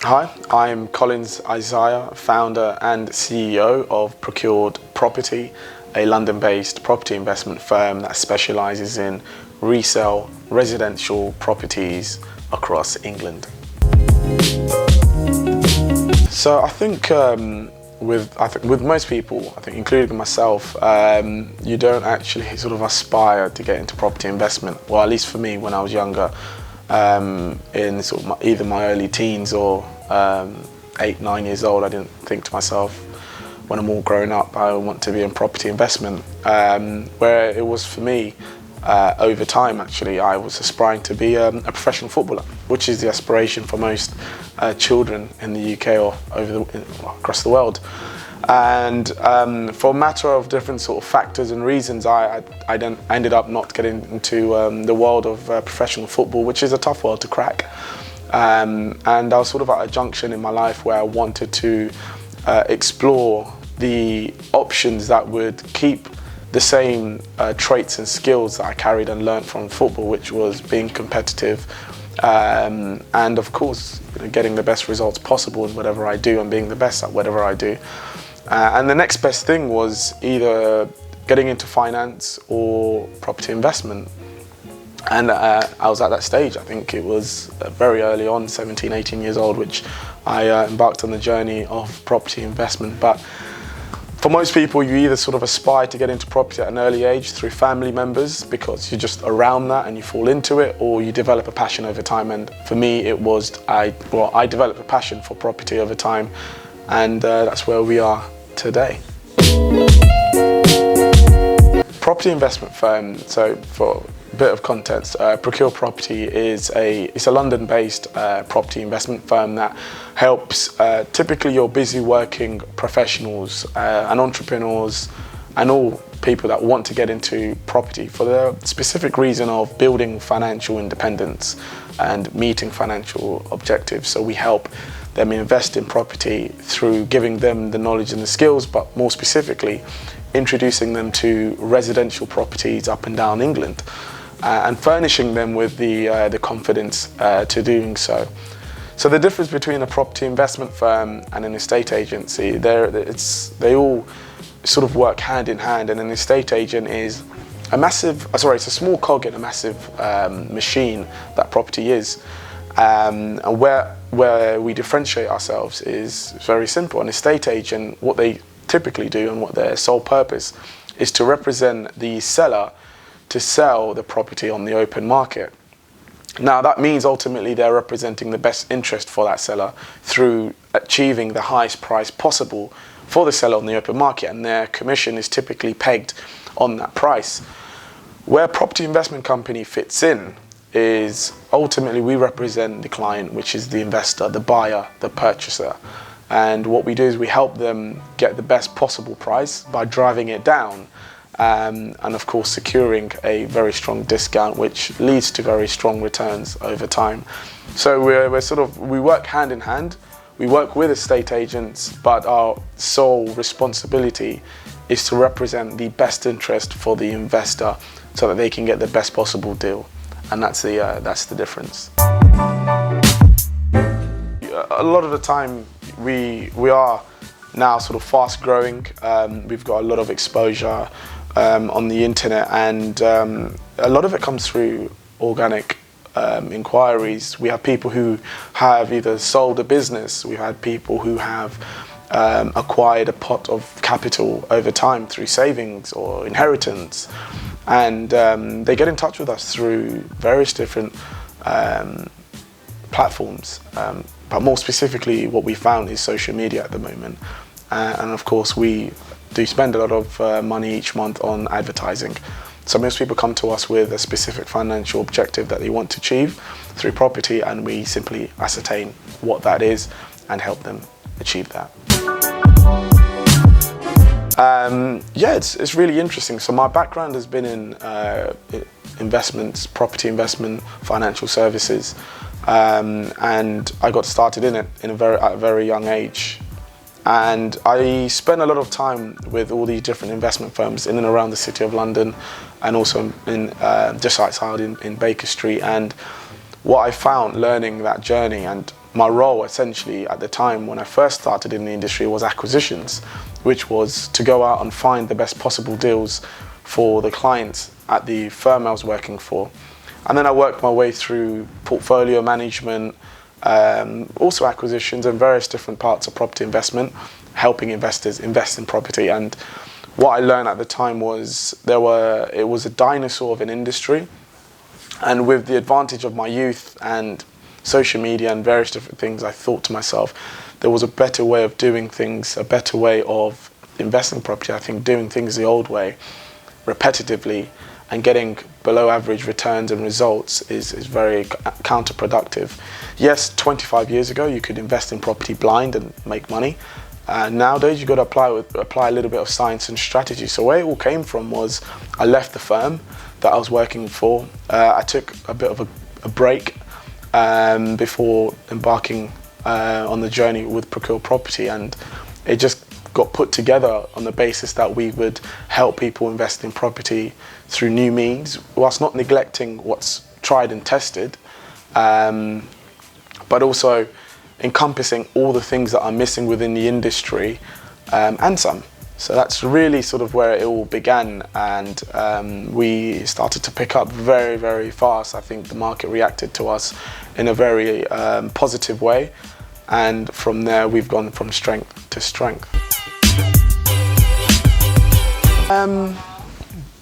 Hi, I'm Collins Isaiah, founder and CEO of Procured Property, a London-based property investment firm that specialises in resale residential properties across England. So I think with most people, including myself, you don't actually sort of aspire to get into property investment. Well, at least for me, when I was younger, in sort of either my early teens or 8, 9 years old, I didn't think to myself, when I'm all grown up, I want to be in property investment. Where it was for me, over time actually, I was aspiring to be a professional footballer, which is the aspiration for most children in the UK or across the world. And for a matter of different sort of factors and reasons, I then ended up not getting into the world of professional football, which is a tough world to crack. And I was sort of at a junction in my life where I wanted to explore the options that would keep the same traits and skills that I carried and learned from football, which was being competitive and of course getting the best results possible in whatever I do and being the best at whatever I do. And the next best thing was either getting into finance or property investment. And I was at that stage. I think it was very early on, 17, 18 years old, which I embarked on the journey of property investment. But for most people, you either sort of aspire to get into property at an early age through family members because you're just around that and you fall into it, or you develop a passion over time. And for me, it was, I developed a passion for property over time, and that's where we are today. Property investment firm, so for a bit of context, Procured Property is a London-based property investment firm that helps typically your busy working professionals and entrepreneurs and all people that want to get into property for the specific reason of building financial independence and meeting financial objectives. So we help them invest in property through giving them the knowledge and the skills, but more specifically, introducing them to residential properties up and down England and furnishing them with the confidence to doing so. So the difference between a property investment firm and an estate agency, they all sort of work hand in hand, and an estate agent is it's a small cog in a massive machine that property is. And where we differentiate ourselves is very simple. An estate agent, what they typically do and what their sole purpose is to represent the seller to sell the property on the open market. Now that means ultimately they're representing the best interest for that seller through achieving the highest price possible for the seller on the open market, and their commission is typically pegged on that price. Where property investment company fits in is ultimately we represent the client, which is the investor, the buyer, the purchaser. And what we do is we help them get the best possible price by driving it down and of course securing a very strong discount, which leads to very strong returns over time. So we work hand in hand. We work with estate agents, but our sole responsibility is to represent the best interest for the investor so that they can get the best possible deal. And that's the difference. A lot of the time we are now sort of fast growing. We've got a lot of exposure on the internet, and a lot of it comes through organic inquiries. We have people who have either sold a business, we've had people who have acquired a pot of capital over time through savings or inheritance, and they get in touch with us through various different platforms, but more specifically what we found is social media at the moment, and of course we do spend a lot of money each month on advertising. So most people come to us with a specific financial objective that they want to achieve through property, and we simply ascertain what that is and help them achieve that. It's really interesting. So my background has been in investments, property investment, financial services, and I got started in it at a very young age. And I spent a lot of time with all these different investment firms in and around the City of London, and also in just outside in Baker Street. And what I found learning that journey, and my role essentially at the time when I first started in the industry was acquisitions, which was to go out and find the best possible deals for the clients at the firm I was working for. And then I worked my way through portfolio management, also acquisitions and various different parts of property investment, helping investors invest in property. And what I learned at the time was it was a dinosaur of an industry. And with the advantage of my youth and social media and various different things, I thought to myself, there was a better way of doing things, a better way of investing in property. I think doing things the old way, repetitively, and getting below average returns and results is very counterproductive. Yes, 25 years ago, you could invest in property blind and make money. Nowadays, you've got to apply a little bit of science and strategy. So where it all came from was I left the firm that I was working for. I took a bit of a break before embarking on the journey with Procured Property, and it just got put together on the basis that we would help people invest in property through new means, whilst not neglecting what's tried and tested, but also encompassing all the things that are missing within the industry, and some. So that's really sort of where it all began, and we started to pick up very, very fast. I think the market reacted to us in a very positive way, and from there we've gone from strength to strength.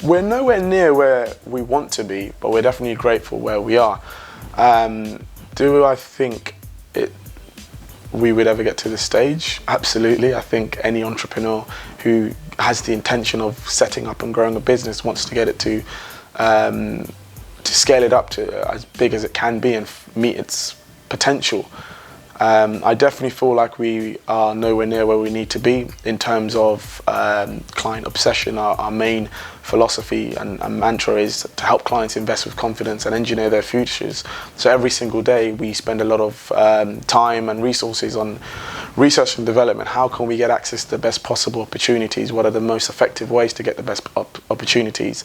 We're nowhere near where we want to be, but we're definitely grateful where we are. Do I think we would ever get to this stage? Absolutely. I think any entrepreneur who has the intention of setting up and growing a business wants to get it to scale it up to as big as it can be and meet its potential. I definitely feel like we are nowhere near where we need to be in terms of client obsession. Our main philosophy and mantra is to help clients invest with confidence and engineer their futures. So every single day we spend a lot of time and resources on research and development. How can we get access to the best possible opportunities? What are the most effective ways to get the best opportunities?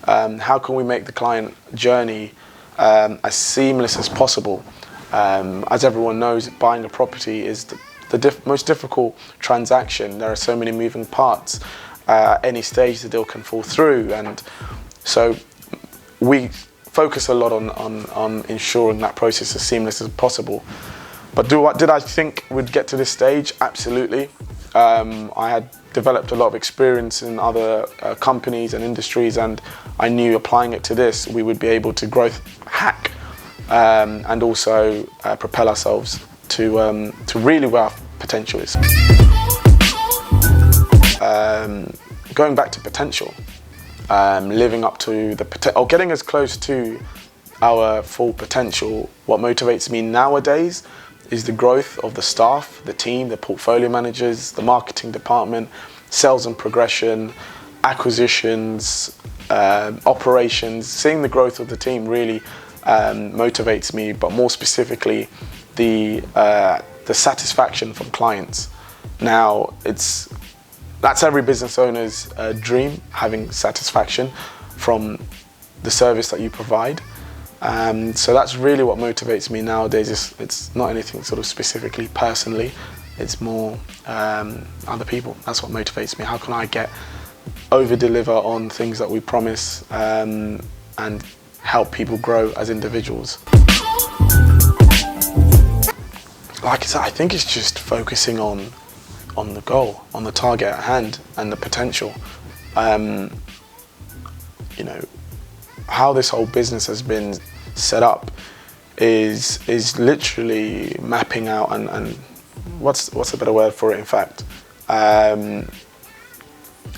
How can we make the client journey as seamless as possible? As everyone knows, buying a property is the most difficult transaction. There are so many moving parts. At any stage the deal can fall through, and so we focus a lot on ensuring that process is as seamless as possible. But did I think we'd get to this stage? Absolutely. I had developed a lot of experience in other companies and industries, and I knew applying it to this, we would be able to growth hack and also propel ourselves to really where our potential is. Going back to potential, living up to or getting as close to our full potential. What motivates me nowadays is the growth of the staff, the team, the portfolio managers, the marketing department, sales and progression, acquisitions, operations. Seeing the growth of the team really motivates me, but more specifically the satisfaction from clients. Now that's every business owner's dream, having satisfaction from the service that you provide. So that's really what motivates me nowadays. It's not anything sort of specifically personally, it's more other people. That's what motivates me. How can I over-deliver on things that we promise and help people grow as individuals? Like I said, I think it's just focusing on the goal, on the target at hand and the potential. You know, how this whole business has been set up is literally mapping out and what's a better word for it, in fact,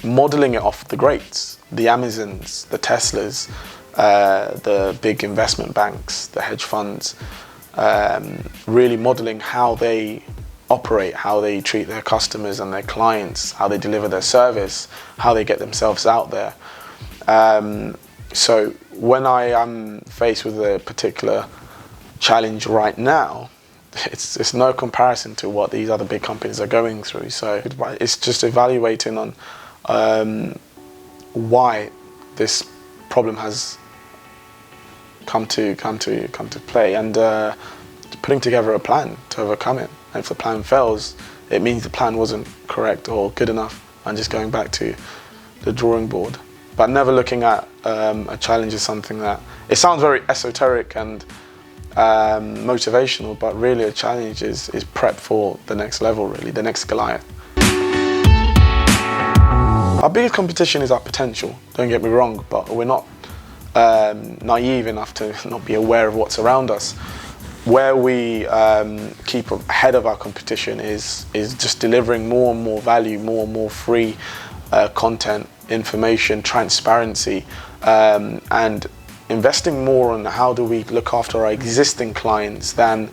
modeling it off the greats, the Amazons, the Teslas, the big investment banks, the hedge funds, really modeling how they operate, how they treat their customers and their clients, how they deliver their service, how they get themselves out there. So when I am faced with a particular challenge right now, it's no comparison to what these other big companies are going through. So it's just evaluating on why this problem has come to play, and putting together a plan to overcome it. And if the plan fails, it means the plan wasn't correct or good enough, and just going back to the drawing board. But never looking at a challenge as something that, it sounds very esoteric and motivational, but really a challenge is prep for the next level, really, the next Goliath. Our biggest competition is our potential, don't get me wrong, but we're not naive enough to not be aware of what's around us. Where we keep ahead of our competition is just delivering more and more value, more and more free content, information, transparency, and investing more on how do we look after our existing clients than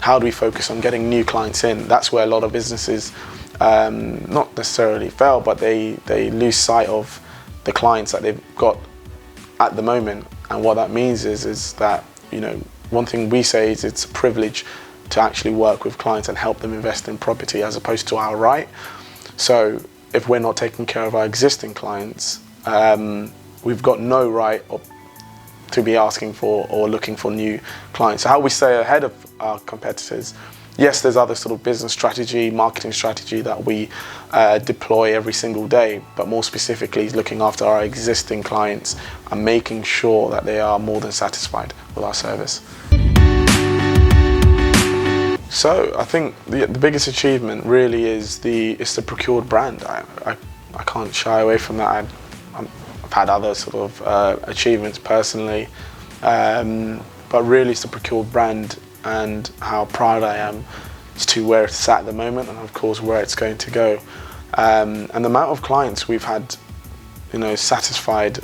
how do we focus on getting new clients in. That's where a lot of businesses not necessarily fail, but they lose sight of the clients that they've got at the moment. And what that means is that, you know, one thing we say is it's a privilege to actually work with clients and help them invest in property as opposed to our right. So if we're not taking care of our existing clients, we've got no right to be asking for or looking for new clients. So how we stay ahead of our competitors, yes, there's other sort of business strategy, marketing strategy that we deploy every single day, but more specifically is looking after our existing clients and making sure that they are more than satisfied with our service. So I think the biggest achievement really is the Procured brand. I can't shy away from that. I've had other sort of achievements personally, but really it's the Procured brand and how proud I am to where it's at the moment, and of course where it's going to go. And the amount of clients we've had, you know, satisfied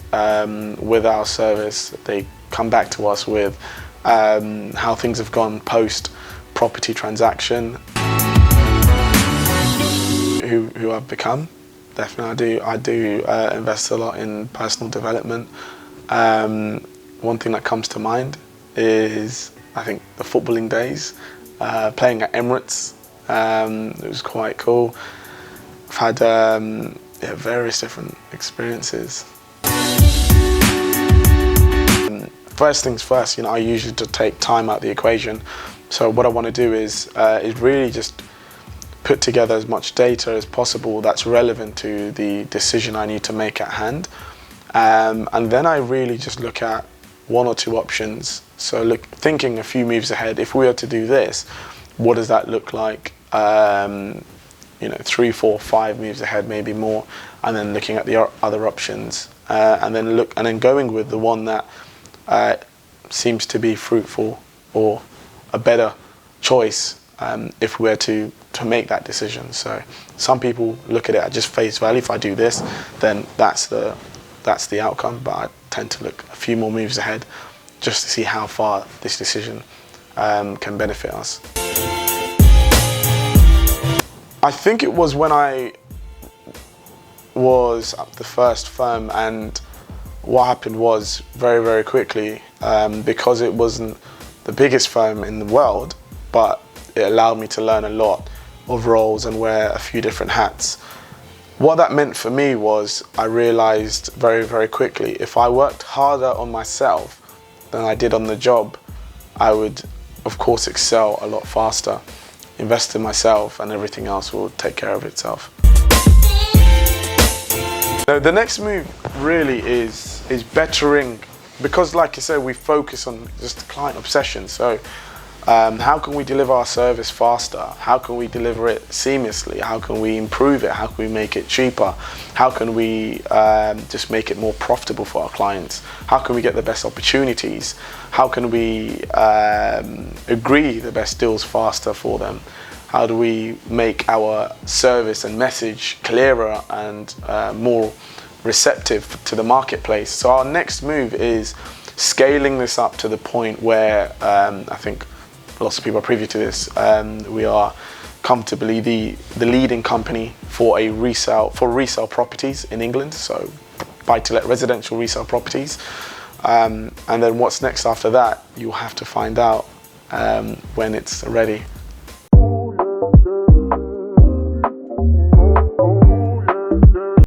with our service. They come back to us with how things have gone post property transaction, who I've become. Definitely I do invest a lot in personal development. One thing that comes to mind is, I think, the footballing days, playing at Emirates. It was quite cool. I've had various different experiences. First things first, you know, I usually just take time out of the equation. So what I want to do is really just put together as much data as possible that's relevant to the decision I need to make at hand. And then I really just look at one or two options. So thinking a few moves ahead, if we were to do this, what does that look like? You know, 3, 4, 5 moves ahead, maybe more, and then looking at the other options, and then going with the one that seems to be fruitful or a better choice if we were to make that decision. So some people look at it at just face value. If I do this, then that's the outcome. But I tend to look a few more moves ahead just to see how far this decision can benefit us. I think it was when I was at the first firm, and what happened was very, very quickly, because it wasn't the biggest firm in the world, but it allowed me to learn a lot of roles and wear a few different hats. What that meant for me was I realized very, very quickly, if I worked harder on myself than I did on the job, I would, of course, excel a lot faster. Invest in myself and everything else will take care of itself. So the next move really is bettering, because like I said, we focus on just client obsession. So how can we deliver our service faster? How can we deliver it seamlessly? How can we improve it? How can we make it cheaper? How can we just make it more profitable for our clients? How can we get the best opportunities? How can we agree the best deals faster for them? How do we make our service and message clearer and more receptive to the marketplace? So our next move is scaling this up to the point where I think lots of people are privy to this. We are comfortably the leading company for resale properties in England. So buy-to-let residential resale properties. And then what's next after that, you'll have to find out when it's ready.